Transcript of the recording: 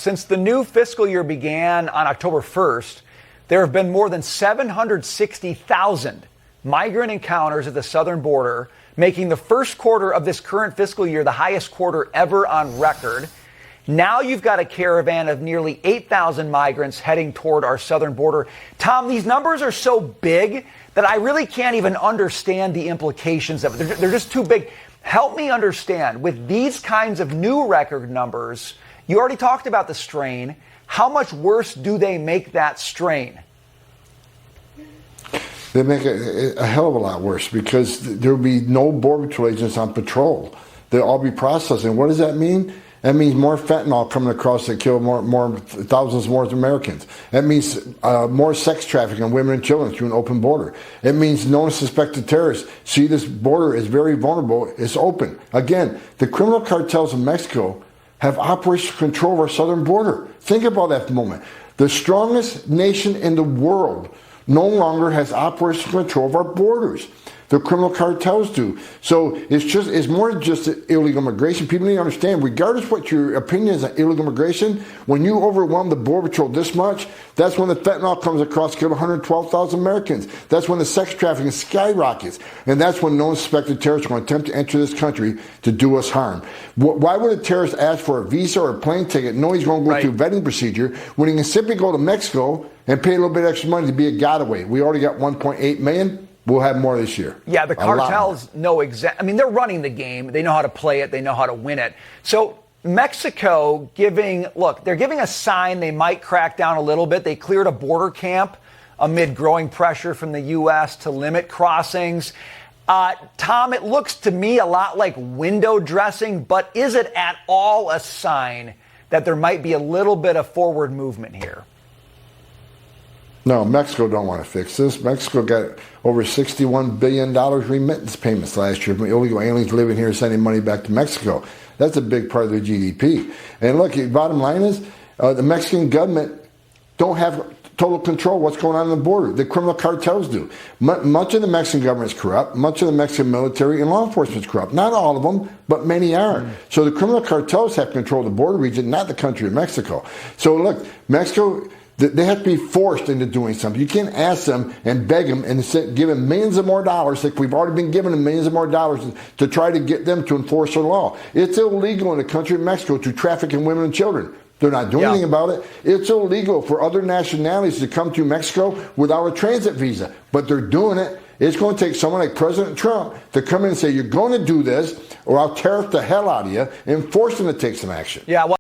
Since the new fiscal year began on October 1st, there have been more than 760,000 migrant encounters at the southern border, making the first quarter of this current fiscal year the highest quarter ever on record. Now you've got a caravan of nearly 8,000 migrants heading toward our southern border. Tom, these numbers are so big that I really can't even understand the implications of it. They're just too big. Help me understand, with these kinds of new record numbers, you already talked about the strain. How much worse do they make that strain? They make it a hell of a lot worse because there will be no Border Patrol agents on patrol. They'll all be processing. What does that mean? That means more fentanyl coming across that kill thousands more Americans. That means more sex trafficking of women and children through an open border. It means known suspected terrorists see this border is very vulnerable. It's open. Again, the criminal cartels in Mexico have operational control of our southern border. Think about that for a moment. The strongest nation in the world no longer has operational control of our borders. The criminal cartels do. So it's more than just illegal immigration. People need to understand, regardless what your opinion is on illegal immigration, when you overwhelm the Border Patrol this much, that's when the fentanyl comes across, killed 112,000 Americans. That's when the sex trafficking skyrockets. And that's when known suspected terrorists are going to attempt to enter this country to do us harm. Why would a terrorist ask for a visa or a plane ticket, know he's going to go through a vetting procedure, when he can simply go to Mexico and pay a little bit extra money to be a getaway? We already got 1.8 million. We'll have more this year. Yeah, the cartels know exactly. I mean, they're running the game. They know how to play it. They know how to win it. So Mexico they're giving a sign they might crack down a little bit. They cleared a border camp amid growing pressure from the U.S. to limit crossings. Tom, it looks to me a lot like window dressing, but is it at all a sign that there might be a little bit of forward movement here? No, Mexico don't want to fix this. Mexico got over $61 billion remittance payments last year from illegal aliens living here sending money back to Mexico. That's a big part of their GDP. And look, the bottom line is the Mexican government don't have total control of what's going on the border. The criminal cartels do. Much of the Mexican government is corrupt. Much of the Mexican military and law enforcement is corrupt. Not all of them, but many are. So the criminal cartels have control of the border region, not the country of Mexico. So look, Mexico, they have to be forced into doing something. You can't ask them and beg them and give them millions of more dollars, like we've already been giving them millions of more dollars to try to get them to enforce their law. It's illegal in the country of Mexico to traffic in women and children. They're not doing anything about it. It's illegal for other nationalities to come to Mexico without a transit visa, but they're doing it. It's going to take someone like President Trump to come in and say, you're going to do this, or I'll tariff the hell out of you and force them to take some action. Yeah. Well